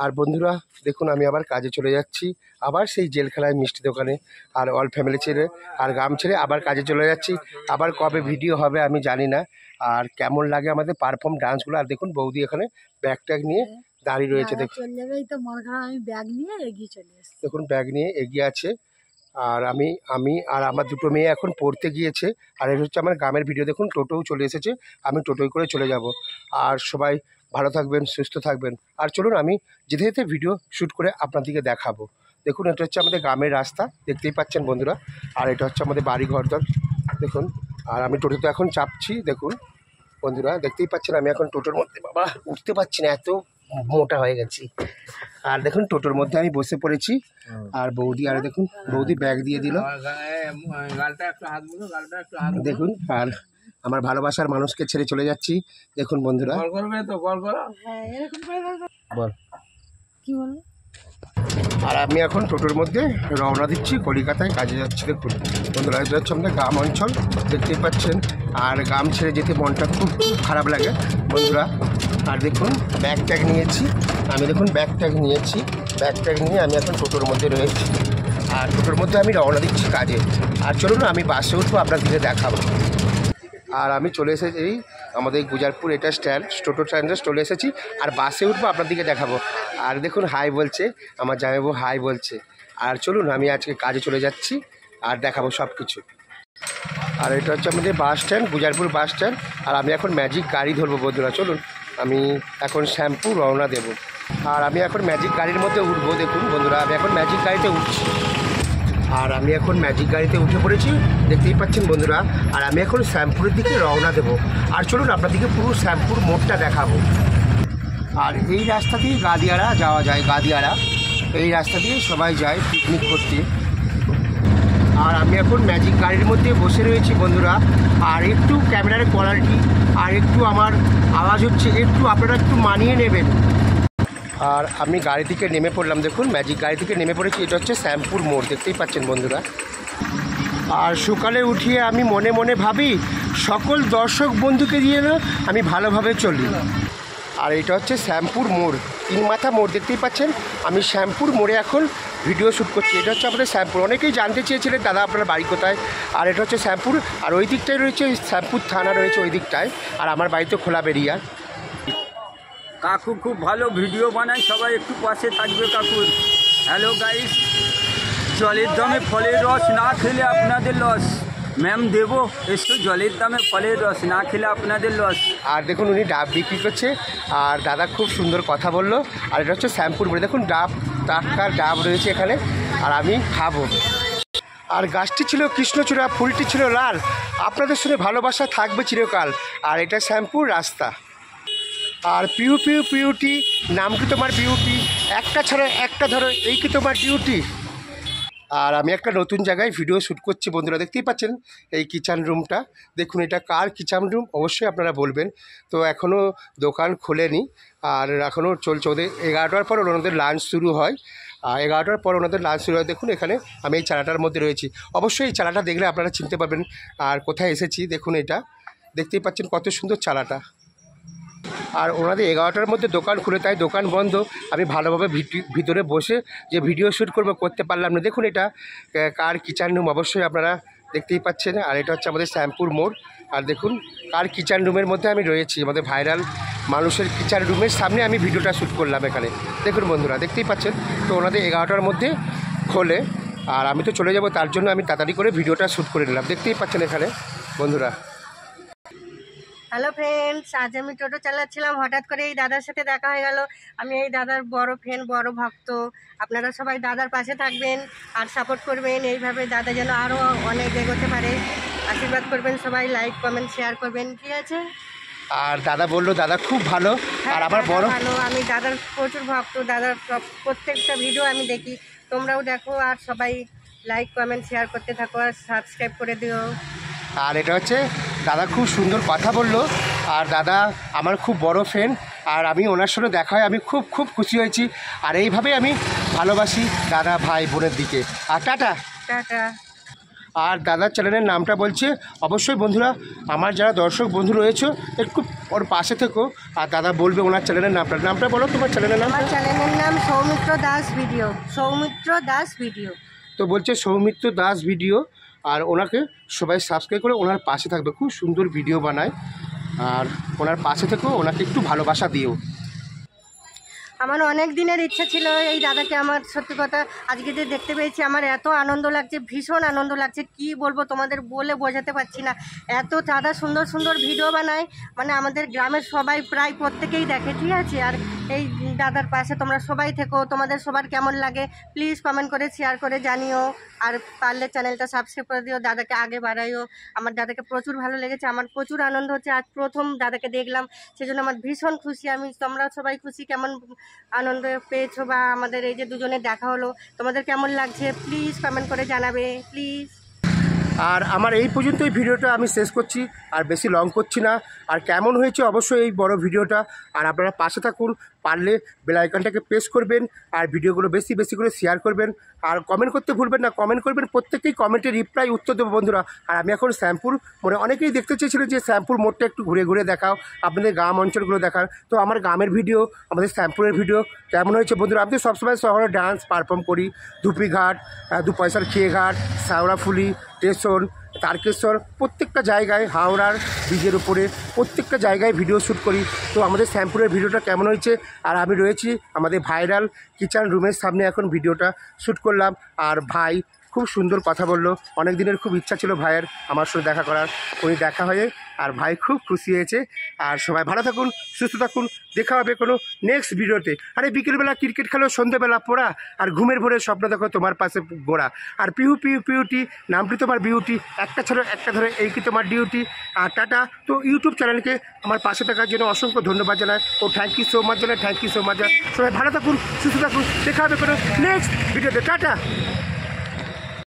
আর বন্ধুরা দেখুন আমি আবার কাজে চলে যাচ্ছি, আবার সেই জেলখানায় মিষ্টি দোকানে। আর অল ফ্যামিলি ছেড়ে আর গ্রাম ছেড়ে আবার কাজে চলে যাচ্ছি। আবার কবে ভিডিও হবে আমি জানি না। আর কেমন লাগে আমাদের পারফর্ম ডান্সগুলো। আর দেখুন বৌদি এখানে ব্যাগ ট্যাগ নিয়ে দাঁড়িয়ে রয়েছে। দেখুন আমি ব্যাগ নিয়ে এগিয়ে চলে এসেছি। দেখুন ব্যাগ নিয়ে এগিয়ে আছে। আর আমি আর আমার দুটো মেয়ে এখন পড়তে গিয়েছে। আর এটা হচ্ছে আমার গ্রামের ভিডিও। দেখুন টোটোও চলে এসেছে, আমি টোটোই করে চলে যাব। আর সবাই ভালো থাকবেন, সুস্থ থাকবেন। আর চলুন আমি যেতে যেতে ভিডিও শ্যুট করে আপনাদেরকে দেখাবো। দেখুন এটা হচ্ছে আমাদের গ্রামের রাস্তা, দেখতেই পাচ্ছেন বন্ধুরা। আর এটা হচ্ছে আমাদের বাড়ি ঘরদর দেখুন। আর আমি টোটোতে এখন চাপছি। দেখুন বন্ধুরা দেখতেই পাচ্ছেন আমি এখন টোটোর মধ্যে, বাবা উঠতে পারছি না, এত মোটা হয়ে গেছি। আর দেখুন টোটোর মধ্যে আমি বসে পড়েছি। আর বৌদি, আর দেখুন বৌদি ব্যাগ দিয়ে দিল দেখুন। আর আমার ভালোবাসার মানুষকে ছেড়ে চলে যাচ্ছি দেখুন বন্ধুরা। বল কি বলবো। আর আমি এখন টোটোর মধ্যে রওনা দিচ্ছি, কলকাতায় কাজে যাচ্ছি। দেখুন বন্ধুরা এটা হচ্ছে আমাদের গ্রাম অঞ্চল, দেখতেই পাচ্ছেন। আর গ্রাম ছেড়ে যেতে মনটা খুব খারাপ লাগে বন্ধুরা। আর দেখুন ব্যাগ ট্যাগ নিয়েছি আমি, দেখুন ব্যাগ ট্যাগ নিয়েছি। ব্যাগ ট্যাগ নিয়ে আমি এখন টোটোর মধ্যে রয়েছি। আর টোটোর মধ্যে আমি রওনা দিচ্ছি কাজে। আর চলুন আমি বাসে উঠবো, আপনাদেরকে দেখাবো। আর আমি চলে এসেছি এই আমাদের গুজারপুর, এটা স্ট্যান্ড, টোটো স্ট্যান্ডে চলে এসেছি। আর বাসে উঠবো, আপনাদেরকে দেখাবো। আর দেখুন হাই বলছে আমার জামাইবাবু, হাই বলছে। আর চলুন আমি আজকে কাজে চলে যাচ্ছি আর দেখাবো সব কিছু। আর এটা হচ্ছে আমাদের বাস স্ট্যান্ড, গুজারপুর বাস স্ট্যান্ড। আর আমি এখন ম্যাজিক গাড়ি ধরবো বন্ধুরা। চলুন আমি এখন শ্যাম্পু রওনা দেবো। আর আমি এখন ম্যাজিক গাড়ির মধ্যে উঠবো। দেখুন বন্ধুরা আমি এখন ম্যাজিক গাড়িতে উঠছি। আর আমি এখন ম্যাজিক গাড়িতে উঠে পড়েছি, দেখতেই পাচ্ছেন বন্ধুরা। আর আমি এখন শ্যামপুরের দিকে রওনা দেবো। আর চলুন আপনাদেরকে পুরো শ্যামপুর মোড়টা দেখাবো। আর এই রাস্তা দিয়েই গাদিয়ারা যাওয়া যায়, গাদিয়ারা এই রাস্তা দিয়ে সবাই যায় পিকনিক করতে। আর আমি এখন ম্যাজিক গাড়ির মধ্যে বসে রয়েছি বন্ধুরা। আর একটু ক্যামেরার কোয়ালিটি আর একটু আমার আওয়াজ হচ্ছে, একটু আপনারা একটু মানিয়ে নেবেন। আর আমি গাড়ি থেকে নেমে পড়লাম, দেখুন ম্যাজিক গাড়ি থেকে নেমে পড়েছি। এটা হচ্ছে শ্যামপুর মোড়, দেখতেই পাচ্ছেন বন্ধুরা। আর সকালে উঠিয়ে আমি মনে মনে ভাবি সকল দর্শক বন্ধুকে দিয়ে না আমি ভালোভাবে চলি। আর এটা হচ্ছে শ্যামপুর মোড়, তিন মাথা মোড়, দেখতেই পাচ্ছেন। আমি শ্যামপুর মোড়ে এখন ভিডিও শ্যুট করছি। এটা হচ্ছে আমাদের শ্যামপুর। অনেকেই জানতে চেয়েছিলেন দাদা আপনার বাড়ি কোথায়। আর এটা হচ্ছে শ্যামপুর। আর ওই দিকটায় রয়েছে শ্যামপুর থানা রয়েছে ওই দিকটায়। আর আমার বাড়িতে খোলা বেরিয়া। কাকু খুব ভালো ভিডিও বানায়, সবাই একটু পাশে থাকবে কাকুর। হ্যালো গাইস, জলের দামে ফলের রস না খেলে আপনাদের লস। ম্যাম দেবো এসো, জলের দামে ফলের রস না খেলে আপনাদের লস। আর দেখুন উনি ডাব বিক্রি করছে। আর দাদা খুব সুন্দর কথা বললো। আর এটা হচ্ছে শ্যামপুর বলে, দেখুন ডাব, টাটকা ডাব রয়েছে এখানে। আর আমি খাবো। আর গাছটি ছিল কৃষ্ণচূড়া, ফুলটি ছিল লাল। আপনাদের সঙ্গে ভালোবাসা থাকবে চিরকাল। আর এটা শ্যামপুর রাস্তা। আর পিউ পিউ পিউটি, নাম কি তোমার বিউটি, একটা ছাড়া একটা ধরো, এই কি তোমার ডিউটি। আর আমি একটা নতুন জায়গায় ভিডিও শ্যুট করছি বন্ধুরা, দেখতেই পাচ্ছেন এই কিচেন রুমটা। দেখুন এটা কার কিচেন রুম অবশ্যই আপনারা বলবেন। তো এখনও দোকান খোলেনি। আর এখনও চলছে, ওদের 11টার পর ওনাদের লাঞ্চ শুরু হয়। আর 11টার পর ওনাদের লাঞ্চ শুরু হয়। দেখুন এখানে আমি এই চালাটার মধ্যে রয়েছি। অবশ্যই এই চালাটা দেখলে আপনারা চিনতে পারবেন আর কোথায় এসেছি। দেখুন এটা দেখতেই পাচ্ছেন কত সুন্দর চালাটা। আর ওনাদের 11টার মধ্যে দোকান খুলে, তাই দোকান বন্ধ। আমি ভালোভাবে ভিতরে বসে যে ভিডিও শ্যুট করতে পারলাম না। দেখুন এটা কার কিচেন রুম অবশ্যই আপনারা দেখতেই পাচ্ছেন। আর এটা হচ্ছে আমাদের শ্যামপুর মোড়। আর দেখুন কার কিচেন রুমের মধ্যে আমি রয়েছি, আমাদের ভাইরাল মানুষের কিচেন রুমের সামনে আমি ভিডিওটা শ্যুট করলাম এখানে। দেখুন বন্ধুরা দেখতেই পাচ্ছেন। তো ওনাদের 11টার মধ্যে খোলে। আর আমি তো চলে যাব, তার জন্য আমি তাড়াতাড়ি করে ভিডিওটা শ্যুট করে নিলাম। দেখতেই পাচ্ছেন এখানে বন্ধুরা। হ্যালো ফ্রেন্ডস, আজ আমি টোটো চালাচ্ছিলাম, হঠাৎ করে এই দাদার সাথে দেখা হয়ে গেল। আমি এই দাদার বড় ফ্যান, বড় ভক্ত। আপনারা সবাই দাদার পাশে থাকবেন আর সাপোর্ট করবেন। এইভাবে দাদা যেন আরও অনেক এগোতে পারে, আশীর্বাদ করবেন সবাই। লাইক কমেন্ট শেয়ার করবেন, ঠিক আছে। আর দাদা বললো দাদা খুব ভালো। আর আমার বড় ভালো, আমি দাদার প্রচুর ভক্ত। দাদার প্রত্যেকটা ভিডিও আমি দেখি, তোমরাও দেখো। আর সবাই লাইক কমেন্ট শেয়ার করতে থাকো আর সাবস্ক্রাইব করে দিও। আর এটা হচ্ছে দাদা খুব সুন্দর কথা বললো। আর দাদা আমার খুব বড় ফ্রেন্ড। আর আমি ওনার সঙ্গে দেখা হয় আমি খুব খুব খুশি হয়েছি। আর এইভাবেই আমি ভালোবাসি দাদা ভাই বোনের দিকে। আর টাটা টাটা। আর দাদার চ্যানেলের নামটা বলছে, অবশ্যই বন্ধুরা আমার যারা দর্শক বন্ধু রয়েছে একটু ওর পাশে থেকো। আর দাদা বলবে ওনার চ্যানেলের নামটা বলো, তোমার চ্যানেলের নাম। আমার চ্যানেলের নাম সৌমিত্র দাস ভিডিও, সৌমিত্র দাস ভিডিও। তো বলছে সৌমিত্র দাস ভিডিও, আর ওনাকে সবাই সাবস্ক্রাইব করে ওনার পাশে থাকবে, খুব সুন্দর ভিডিও বানায়। আর ওনার পাশে থেকো, ওনাকে একটু ভালোবাসা দিও। আমার অনেক দিনের ইচ্ছা ছিল এই দাদাকে, আমার সত্যি কথা আজকে যে দেখতে পেয়েছি আমার এত আনন্দ লাগছে, ভীষণ আনন্দ লাগছে, কি বলবো তোমাদের বলে বোঝাতে পারছি না। এত দাদা সুন্দর সুন্দর ভিডিও বানায়, মানে আমাদের গ্রামের সবাই প্রায় প্রত্যেকেই দেখে, ঠিক আছে। আর এই দাদার পাশে তোমরা সবাই থেকো, তোমাদের সবার কেমন লাগে প্লিজ কমেন্ট করে শেয়ার করে জানিও। আর পারলে চ্যানেলটা সাবস্ক্রাইব করে দিও, দাদাকে আগে বাড়াইও। আমার দাদাকে প্রচুর ভালো লেগেছে, আমার প্রচুর আনন্দ হচ্ছে, আজ প্রথম দাদাকে দেখলাম, সেজন্য আমার ভীষণ খুশি। আমি তোমরা সবাই খুশি, কেমন আনন্দ পেয়েছো বা আমাদের এই যে দুজনে দেখা হলো, তোমাদের কেমন লাগছে প্লিজ কমেন্ট করে জানাবে প্লিজ। আর আমার এই পর্যন্ত এই ভিডিওটা আমি শেষ করছি, আর বেশি লং করছি না। আর কেমন হয়েছে অবশ্যই এই বড় ভিডিওটা, আর আপনারা পাশে থাকুন, পারলে বেল আইকনটাকে প্রেস করবেন, আর ভিডিওগুলো বেশি বেশি করে শেয়ার করবেন, আর কমেন্ট করতে ভুলবেন না, কমেন্ট করবেন, প্রত্যেকেই কমেন্টে রিপ্লাই উত্তর দেবো বন্ধুরা। আর আমি এখন শ্যামপুর মোড়ে, অনেকেই দেখতে চেয়েছিলেন যে শ্যামপুর মোড়টা একটু ঘুরে ঘুরে দেখাও, আপনাদের গ্রাম অঞ্চলগুলো দেখার। তো আমার গ্রামের ভিডিও, আমাদের শ্যামপুরের ভিডিও কেমন হয়েছে বন্ধুরা। আমি তো সবসময় শহরে ডান্স পারফর্ম করি, ধুপিঘাট, 2 পয়সার খেয়েঘাট, শাওড়াফুলি, স্টেশন, তারকেশ্বর, প্রত্যেকটা জায়গায়, হাওড়ার ব্রিজের উপরে প্রত্যেকটা জায়গায় ভিডিও শ্যুট করি। তো আমাদের শ্যামপুরের ভিডিওটা কেমন হয়েছে, আর আমি রয়েছি আমাদের ভাইরাল কিচেন রুমের সামনে, এখন ভিডিওটা শ্যুট করলাম। আর ভাই খুব সুন্দর কথা বললো, অনেক দিনের খুব ইচ্ছা ছিল ভাইয়ের আমার সাথে দেখা করার, উনি দেখা হয়ে আর ভাই খুব খুশি হয়েছে। আর সবাই ভালো থাকুন, সুস্থ থাকুন, দেখা হবে কোনো নেক্সট ভিডিওতে। আরে বিকেলবেলা ক্রিকেট খেলো, সন্ধ্যেবেলা পড়া, আর ঘুমের ভোরে স্বপ্ন দেখো তোমার পাশে গোড়া। আর পিউ পিউ পিউটি, নামটি তোমার বিউটি, একটা ছাড়ো একটা ধরে এই কি তোমার ডিউটি। আর টাটা। তো ইউটিউব চ্যানেলকে আমার পাশে থাকার জন্য অসংখ্য ধন্যবাদ জানাই, ও থ্যাংক ইউ সো মাচ জানাই, থ্যাংক ইউ সো মাচ। সবাই ভালো থাকুন, সুস্থ থাকুন, দেখা হবে কোনো নেক্সট ভিডিওতে। টাটা।